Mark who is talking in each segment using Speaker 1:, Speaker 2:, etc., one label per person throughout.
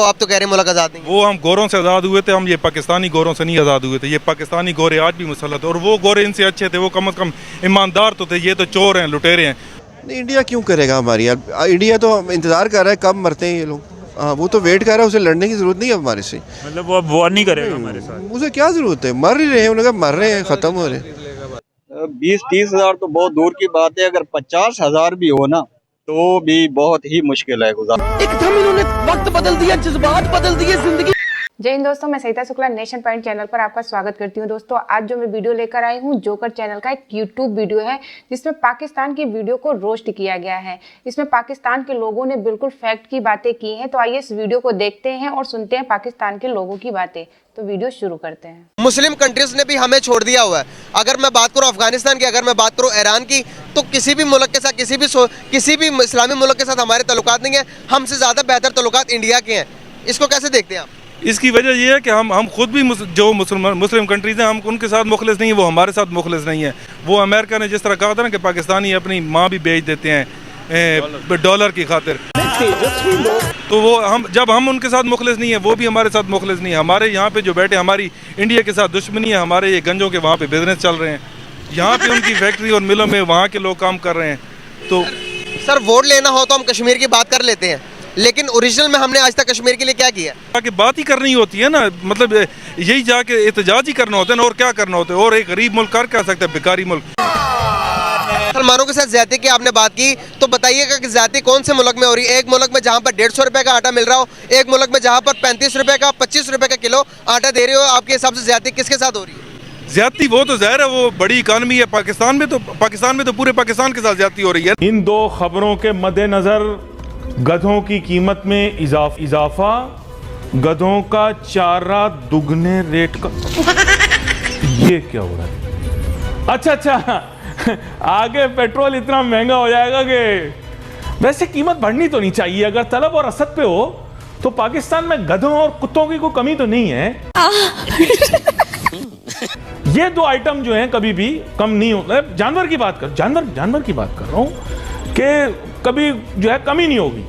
Speaker 1: तो आप तो कह रहे हैं मुल्क आज़ाद नहीं।
Speaker 2: वो हम गोरों से आज़ाद हुए थे, हम ये पाकिस्तानी गोरों से नहीं आज़ाद हुए थे। ये पाकिस्तानी गोरे आज भी मुसल्लत, और वो गोरे इनसे अच्छे थे, वो कम से कम ईमानदार तो थे। ये तो चोर हैं, लुटेरे हैं।
Speaker 3: इंडिया क्यों करेगा हमारी यार? इंडिया तो इंतज़ार कर रहा है कब मरते हैं ये लोग। हाँ, वो तो वेट कर रहा है, उसे लड़ने की ज़रूरत नहीं है हमारे से।
Speaker 4: मतलब वो अब वॉर नहीं करेगा हमारे साथ।
Speaker 3: उसे क्या ज़रूरत है? मर ही रहे हैं, उन्होंने कहा मर रहे हैं, ख़त्म हो रहे हैं।
Speaker 5: 20-30 हज़ार तो बहुत दूर की बात है, अगर 50,000 भी हो ना तो भी बहुत ही मुश्किल है गुजारा।
Speaker 6: एकदम इन्होंने वक्त बदल दिया, जज्बात बदल दिए, जिंदगी।
Speaker 7: जय हिंद दोस्तों, मैं सरिता शुक्ला नेशन पॉइंट चैनल पर आपका स्वागत करती हूं। दोस्तों, आज जो मैं वीडियो लेकर आई हूं, जोकर चैनल का एक यूट्यूब वीडियो है जिसमें पाकिस्तान की वीडियो को रोस्ट किया गया है। इसमें पाकिस्तान के लोगों ने बिल्कुल फैक्ट की बातें की हैं। तो आइए इस वीडियो को देखते हैं और सुनते हैं पाकिस्तान के लोगों की बातें। तो वीडियो शुरू करते हैं।
Speaker 1: मुस्लिम कंट्रीज ने भी हमें छोड़ दिया हुआ है। अगर मैं बात करूं अफगानिस्तान की, अगर मैं बात करूं ईरान की, तो किसी भी मुल्क के साथ, किसी भी इस्लामी मुल्क के साथ हमारे तल्लुकात नहीं है। हमसे ज़्यादा बेहतर तल्लुकात इंडिया के हैं। इसको कैसे देखते हैं आप?
Speaker 2: इसकी वजह यह है कि हम खुद भी जो मुस्लिम कंट्रीज़ हैं, हम उनके साथ मुखलिस नहीं है, वो हमारे साथ मुखलिस नहीं है। वो अमेरिका ने जिस तरह कहा था ना कि पाकिस्तानी अपनी माँ भी बेच देते हैं डॉलर की खातिर, तो वो जब हम उनके साथ मुखलिस नहीं है, वो भी हमारे साथ मुखलिस नहीं है। हमारे यहाँ पे जो बैठे, हमारी इंडिया के साथ दुश्मनी है। हमारे ये गंजों के वहाँ पे बिजनेस चल रहे हैं, यहाँ पे उनकी फैक्ट्री और मिलों में वहाँ के लोग काम कर रहे हैं। तो
Speaker 1: सर, वोट लेना हो तो हम कश्मीर की बात कर लेते हैं, लेकिन ओरिजिनल में हमने आज तक कश्मीर के लिए क्या किया?
Speaker 2: कि बात ही करनी होती है ना, मतलब यही जाके एहतजाज ही करना होता है ना, और क्या करना होता है। और एक गरीब मुल्क कर क्या सकता है, बेकारी मुल्क।
Speaker 1: मुसलमानों के साथ ज्यादती की आपने बात की, तो बताइएगा कि ज्यादती कौन से मुल्क में हो रही है? एक मुल्क में जहाँ पर 150 रुपए का आटा मिल रहा हो, एक मुल्क में जहाँ पर 35 रुपए का, 25 रुपए का किलो आटा दे रहे हो, आपके हिसाब से ज्यादती किसके साथ हो रही है?
Speaker 2: ज्यादती वो तो ज़ाहिर है, वो बड़ी इकानमी है पाकिस्तान में, तो पूरे पाकिस्तान के साथ ज्यादती हो रही है।
Speaker 8: इन दो खबरों के मद्देनजर गधों की कीमत में इजाफा, गधों का चारा दुगने रेट का। ये क्या हो रहा है? अच्छा, आगे पेट्रोल इतना महंगा हो जाएगा कि वैसे कीमत बढ़नी तो नहीं चाहिए। अगर तलब और रसद पे हो तो पाकिस्तान में गधों और कुत्तों की कोई कमी तो नहीं है। ये दो आइटम जो हैं कभी भी कम नहीं होता। जानवर की बात कर, जानवर की बात कर रहा हूं कि कभी जो है कमी नहीं होगी।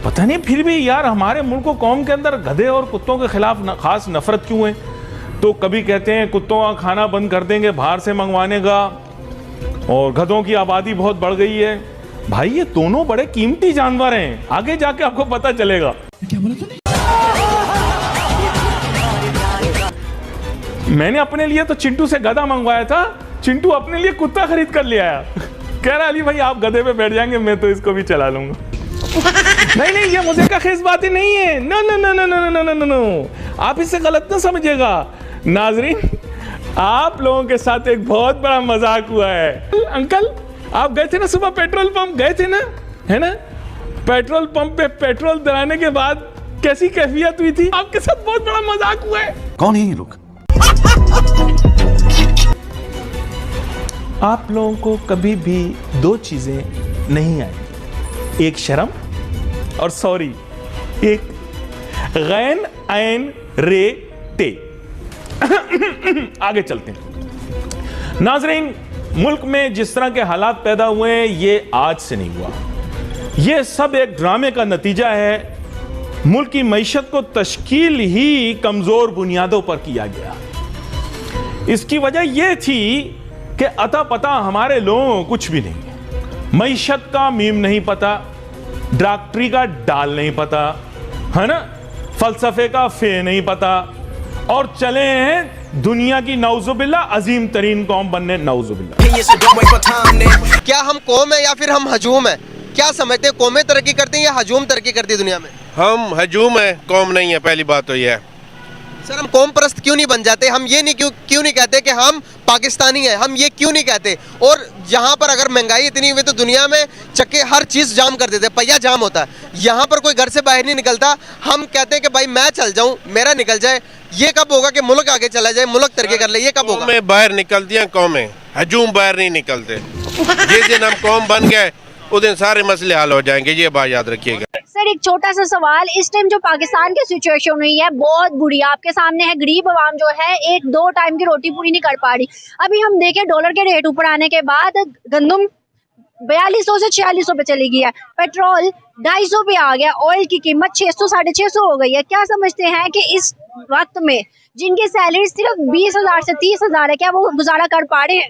Speaker 8: पता नहीं फिर भी यार हमारे मुल्क को कौम के अंदर गधे और कुत्तों के खिलाफ खास नफरत क्यों है? तो कभी कहते हैं कुत्तों का खाना बंद कर देंगे बाहर से मंगवाने का, और गधों की आबादी बहुत बढ़ गई है। भाई ये दोनों बड़े कीमती जानवर हैं, आगे जाके आपको पता चलेगा। क्या बोला तूने? मैंने अपने लिए तो चिंटू से गधा मंगवाया था, चिंटू अपने लिए कुत्ता खरीद कर ले आया। कह रहा अली भाई आप गधे पे बैठ जाएंगे, मैं तो इसको भी चला लूंगा। नहीं, ये मजे का खेस बात ही नहीं है। नो, आप इससे गलत ना समझिएगा। नाजरीन, आप लोगों के साथ एक बहुत बड़ा मजाक हुआ है। अंकल, आप गए थे ना सुबह पेट्रोल पंप, गए थे ना, है ना? पेट्रोल पंप पे पेट्रोल डलाने के बाद कैसी कैफियत हुई थी? आपके साथ बहुत बड़ा मजाक हुआ है।
Speaker 6: कौन है ये लोग?
Speaker 8: आप लोगों को कभी भी दो चीजें नहीं आई, एक शर्म और सॉरी, एक गैन ऐन रे टे। आगे चलते हैं। नाजरीन, मुल्क में जिस तरह के हालात पैदा हुए हैं ये आज से नहीं हुआ। ये सब एक ड्रामे का नतीजा है। मुल्क की मईशत को तश्कील ही कमजोर बुनियादों पर किया गया। इसकी वजह यह थी कि अता पता हमारे लोगों को कुछ भी नहीं है। मईशत का मीम नहीं पता, डॉक्टरी का डाल नहीं पता, है ना, फलसफे का फे नहीं पता, और चले हैं दुनिया की नौजुबिल्ला अजीम तरीन कौम बनने। नौजुबिल्ला।
Speaker 1: क्या हम कौम है या फिर हम हजूम है? क्या समझते हैं, कौमें तरक्की करती हैं या हजूम तरक्की करती है दुनिया में?
Speaker 9: हम हजूम है, कौम नहीं है। पहली बात तो यह है।
Speaker 1: सर, हम कौम परस्त क्यों नहीं बन जाते? हम ये नहीं क्यों नहीं कहते कि हम पाकिस्तानी हैं? हम ये क्यों नहीं कहते? और यहाँ पर अगर महंगाई इतनी हुई तो दुनिया में चक्के हर चीज़ जाम कर देते, पहिया जाम होता है। यहाँ पर कोई घर से बाहर नहीं निकलता। हम कहते हैं कि भाई मैं चल जाऊँ, मेरा निकल जाए। ये कब होगा कि मुल्क आगे चला जाए, मुल्क तरक्की कर ले? ये कब होगा?
Speaker 9: कौमें बाहर निकलती हैं, कौमें, हजूम बाहर नहीं निकलते। जिस दिन हम कौम बन गए उस दिन सारे मसले हल हो जाएंगे, ये बात याद रखिएगा।
Speaker 10: सर, एक छोटा सा सवाल, इस टाइम जो पाकिस्तान की सिचुएशन हुई है बहुत बुरी आपके सामने है। गरीब आवाम जो है एक दो टाइम की रोटी पूरी नहीं कर पा रही। अभी हम देखें डॉलर के रेट ऊपर आने के बाद गंदम 4200 से 4600 पे चली गई है। पेट्रोल 250 पे आ गया, ऑयल की कीमत 600 650 हो गई है। क्या समझते हैं कि इस वक्त में जिनकी सैलरी सिर्फ 20,000 से 30,000 है, क्या वो गुजारा कर पा रहे हैं?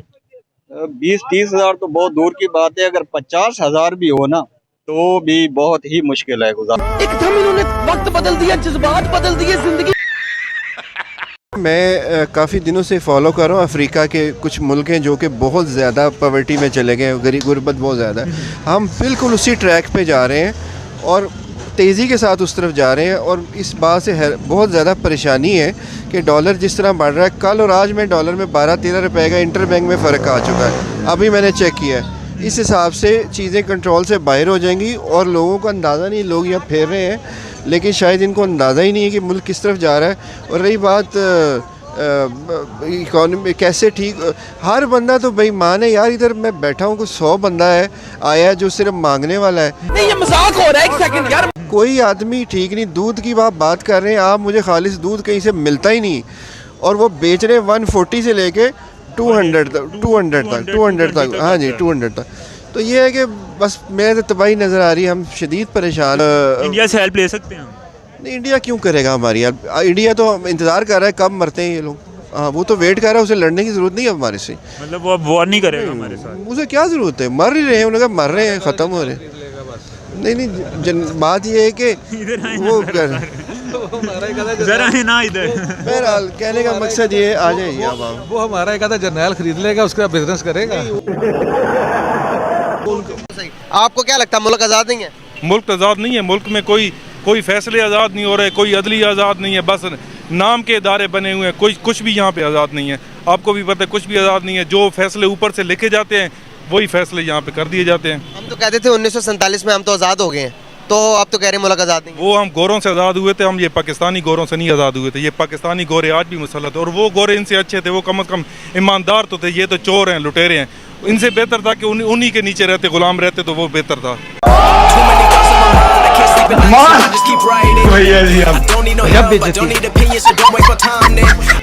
Speaker 5: 20-30 हजार तो बहुत दूर की बात है, अगर 50,000 भी हो ना तो भी बहुत ही मुश्किल है गुजारा।
Speaker 6: एकदम इन्होंने वक्त बदल दिया, जज्बात बदल दिए, जिंदगी।
Speaker 3: मैं काफ़ी दिनों से फॉलो कर रहा हूँ अफ्रीका के कुछ मुल्क हैं जो कि बहुत ज़्यादा पॉवर्टी में चले गए, गरीब गुर्बत बहुत ज़्यादा है। हम बिल्कुल उसी ट्रैक पे जा रहे हैं और तेज़ी के साथ उस तरफ जा रहे हैं और इस बात से बहुत ज़्यादा परेशानी है कि डॉलर जिस तरह बढ़ रहा है, कल और आज में डॉलर में 12-13 रुपए का इंटर बैंक में फ़र्क आ चुका है। अभी मैंने चेक किया है, इस हिसाब से चीज़ें कंट्रोल से बाहर हो जाएंगी और लोगों को अंदाज़ा नहीं, लोग यहाँ फेर रहे हैं लेकिन शायद इनको अंदाज़ा ही नहीं है कि मुल्क किस तरफ जा रहा है। और रही बात इकॉनमी कैसे ठीक, हर बंदा तो बेईमान है यार। इधर मैं बैठा हूँ, कुछ 100 बंदा है आया जो सिर्फ मांगने वाला है।
Speaker 6: नहीं ये मजाक हो रहा है, एक सेकंड यार।
Speaker 3: कोई आदमी ठीक नहीं। दूध की आप बात कर रहे हैं, आप मुझे खालिश दूध कहीं से मिलता ही नहीं और वो बेच रहे 140 से लेके 200 तक। हाँ जी 200 तक। तो ये है कि बस मेरे तो तबाही नज़र आ रही है, हम शदीद परेशान।
Speaker 4: इंडिया से हेल्प ले सकते हैं हम?
Speaker 3: नहीं, इंडिया क्यों करेगा हमारी यार। इंडिया तो इंतज़ार कर रहा है कब मरते हैं ये लोग। हाँ वो तो वेट कर रहा है, उसे लड़ने की ज़रूरत नहीं है हमारे से।
Speaker 4: मतलब वो अब वॉर नहीं करेगा हमारे साथ?
Speaker 3: उसे क्या ज़रूरत है, मर ही रहे हैं, उन्होंने कहा मर रहे हैं, ख़त्म हो रहे हैं। नहीं बात ये है कि वो
Speaker 4: जरा है ना इधर।
Speaker 3: बहरहाल कहने का मकसद ये आ जाइए अब आप।
Speaker 11: वो हमारा एक आधा जर्नल खरीद लेगा, उसका बिजनेस करेगा।
Speaker 1: आपको क्या लगता है मुल्क आज़ाद नहीं है?
Speaker 2: मुल्क आज़ाद नहीं है। मुल्क में कोई फैसले आज़ाद नहीं हो रहे, कोई अदली आज़ाद नहीं है, बस नाम के इदारे बने हुए हैं। कोई कुछ भी यहाँ पे आज़ाद नहीं है। आपको भी पता है कुछ भी आज़ाद नहीं है। जो फैसले ऊपर से लिखे जाते हैं वही फैसले यहाँ पे कर दिए जाते हैं।
Speaker 1: हम तो कहते थे 1947 में हम तो आज़ाद हो गए हैं, तो आप तो कह रहे हैं मुल्क आज़ाद नहीं।
Speaker 2: वो हम गोरों से आज़ाद हुए थे, हम ये पाकिस्तानी गोरों से नहीं आज़ाद हुए थे। ये पाकिस्तानी गोरे आज भी मुसल्लत है और वो गोरे इनसे अच्छे थे, वो कम से कम ईमानदार तो थे। ये तो चोर हैं, लुटेरे हैं। इनसे बेहतर था कि उन्हीं के नीचे रहते, गुलाम रहते, तो वो बेहतर था।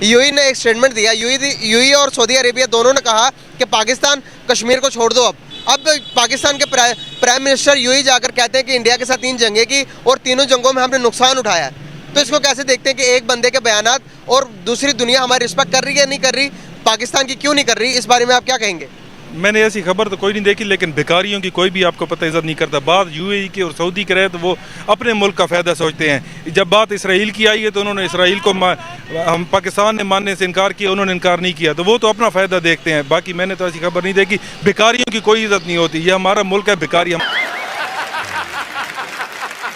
Speaker 1: यूएई ने एक स्टेटमेंट दिया। यूएई और सऊदी अरेबिया दोनों ने कहा कि पाकिस्तान कश्मीर को छोड़ दो। अब पाकिस्तान के प्राइम मिनिस्टर यूएई जाकर कहते हैं कि इंडिया के साथ 3 जंगें की और तीनों जंगों में हमने नुकसान उठाया। तो इसको कैसे देखते हैं कि एक बंदे के बयानात और दूसरी दुनिया हमारी रिस्पेक्ट कर रही है नहीं कर रही, पाकिस्तान की क्यों नहीं कर रही, इस बारे में आप क्या कहेंगे?
Speaker 2: मैंने ऐसी खबर तो कोई नहीं देखी, लेकिन भिखारियों की कोई भी आपको पता इज्जत नहीं करता। बात यूएई के और सऊदी के रहे तो वो अपने मुल्क का फ़ायदा सोचते हैं। जब बात इसराइल की आई है तो उन्होंने इसराइल को हम पाकिस्तान ने मानने से इनकार किया, उन्होंने इनकार नहीं किया, तो वो तो अपना फ़ायदा देखते हैं। बाकी मैंने तो ऐसी खबर नहीं देखी। भिखारियों की कोई इज्जत नहीं होती। ये हमारा मुल्क है, भिखारी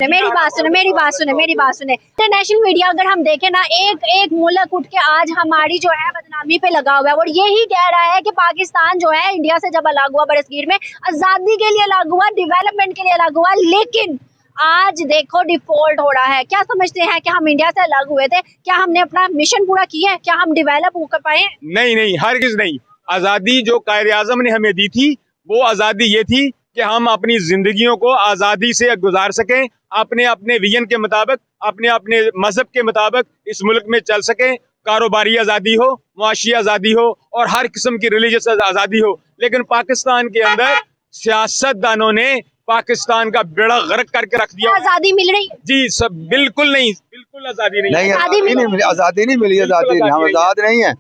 Speaker 10: मेरी बात सुने। इंटरनेशनल मीडिया अगर हम देखें ना, एक मुल्क उठ के आज हमारी जो है बदनामी पे लगा हुआ है और यही कह रहा है कि पाकिस्तान जो है इंडिया से जब अलग हुआ, बरसगीर में आजादी के लिए अलग हुआ, डेवलपमेंट के लिए अलग हुआ, लेकिन आज देखो डिफॉल्ट हो रहा है। क्या समझते हैं कि हम इंडिया से अलग हुए थे, क्या हमने अपना मिशन पूरा किया है, क्या हम डेवलप हो पाए?
Speaker 12: नहीं, हरगिज़ नहीं। आज़ादी जो कायदे आज़म ने हमें दी थी, वो आज़ादी ये थी कि हम अपनी जिंदगियों को आज़ादी से गुजार सकें, अपने विजन के मुताबिक, अपने मजहब के मुताबिक इस मुल्क में चल सकें। कारोबारी आज़ादी हो, मुआशी आज़ादी हो और हर किस्म की रिलीजियस आज़ादी हो। लेकिन पाकिस्तान के अंदर सियासतदानों ने पाकिस्तान का बेड़ा गर्क करके रख दिया।
Speaker 10: आज़ादी मिल रही है?
Speaker 12: जी सब बिल्कुल नहीं, बिल्कुल आज़ादी नहीं।
Speaker 5: आज़ादी नहीं मिली, हम आज़ाद नहीं है,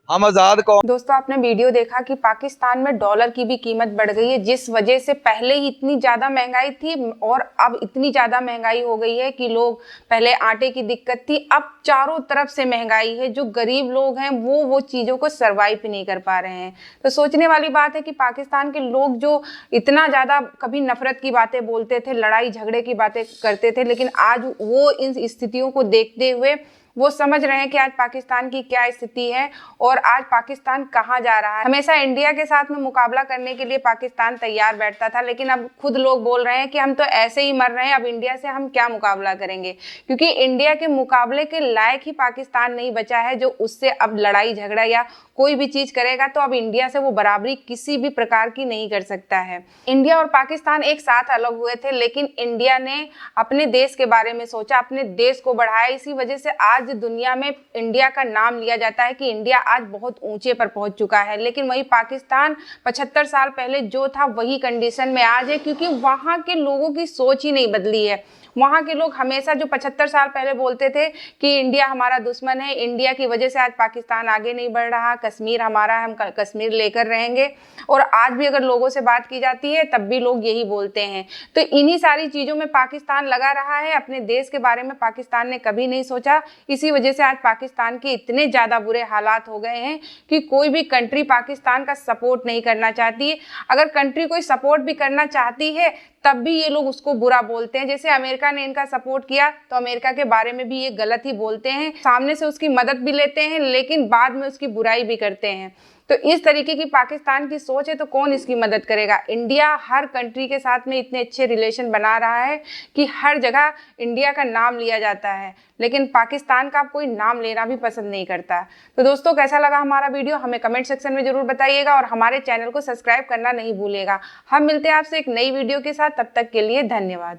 Speaker 5: हम आज़ाद कौन।
Speaker 7: दोस्तों आपने वीडियो देखा कि पाकिस्तान में डॉलर की भी कीमत बढ़ गई है, जिस वजह से पहले ही इतनी ज़्यादा महंगाई थी और अब इतनी ज़्यादा महंगाई हो गई है कि लोग, पहले आटे की दिक्कत थी, अब चारों तरफ से महंगाई है। जो गरीब लोग हैं वो चीज़ों को सर्वाइव नहीं कर पा रहे हैं। तो सोचने वाली बात है कि पाकिस्तान के लोग जो इतना ज़्यादा कभी नफरत की बातें बोलते थे, लड़ाई झगड़े की बातें करते थे, लेकिन आज वो इन स्थितियों को देखते हुए वो समझ रहे हैं कि आज पाकिस्तान की क्या स्थिति है और आज पाकिस्तान कहाँ जा रहा है। हमेशा इंडिया के साथ में मुकाबला करने के लिए पाकिस्तान तैयार बैठता था, लेकिन अब खुद लोग बोल रहे हैं कि हम तो ऐसे ही मर रहे हैं, अब इंडिया से हम क्या मुकाबला करेंगे, क्योंकि इंडिया के मुकाबले के लायक ही पाकिस्तान नहीं बचा है। जो उससे अब लड़ाई झगड़ा या कोई भी चीज करेगा तो अब इंडिया से वो बराबरी किसी भी प्रकार की नहीं कर सकता है। इंडिया और पाकिस्तान एक साथ अलग हुए थे, लेकिन इंडिया ने अपने देश के बारे में सोचा, अपने देश को बढ़ाया। इसी वजह से आज आज दुनिया में इंडिया का नाम लिया जाता है कि इंडिया आज बहुत ऊंचे पर पहुंच चुका है, लेकिन वही पाकिस्तान 75 साल पहले जो था वही कंडीशन में आज है, क्योंकि वहाँ के लोगों की सोच ही नहीं बदली है। वहाँ के लोग हमेशा जो 75 साल पहले बोलते थे कि इंडिया हमारा दुश्मन है, इंडिया की वजह से आज पाकिस्तान आगे नहीं बढ़ रहा, कश्मीर हमारा है, हम कश्मीर लेकर रहेंगे, और आज भी अगर लोगों से बात की जाती है तब भी लोग यही बोलते हैं। तो इन्हीं सारी चीज़ों में पाकिस्तान लगा रहा है, अपने देश के बारे में पाकिस्तान ने कभी नहीं सोचा। इसी वजह से आज पाकिस्तान के इतने ज़्यादा बुरे हालात हो गए हैं कि कोई भी कंट्री पाकिस्तान का सपोर्ट नहीं करना चाहती है। अगर कंट्री कोई सपोर्ट भी करना चाहती है तब भी ये लोग उसको बुरा बोलते हैं। जैसे अमेरिका ने इनका सपोर्ट किया तो अमेरिका के बारे में भी ये गलत ही बोलते हैं, सामने से उसकी मदद भी लेते हैं लेकिन बाद में उसकी बुराई भी करते हैं। तो इस तरीके की पाकिस्तान की सोच है तो कौन इसकी मदद करेगा। इंडिया हर कंट्री के साथ में इतने अच्छे रिलेशन बना रहा है कि हर जगह इंडिया का नाम लिया जाता है, लेकिन पाकिस्तान का कोई नाम लेना भी पसंद नहीं करता। तो दोस्तों, कैसा लगा हमारा वीडियो हमें कमेंट सेक्शन में जरूर बताइएगा और हमारे चैनल को सब्सक्राइब करना नहीं भूलिएगा। हम मिलते हैं आपसे एक नई वीडियो के साथ, तब तक के लिए धन्यवाद।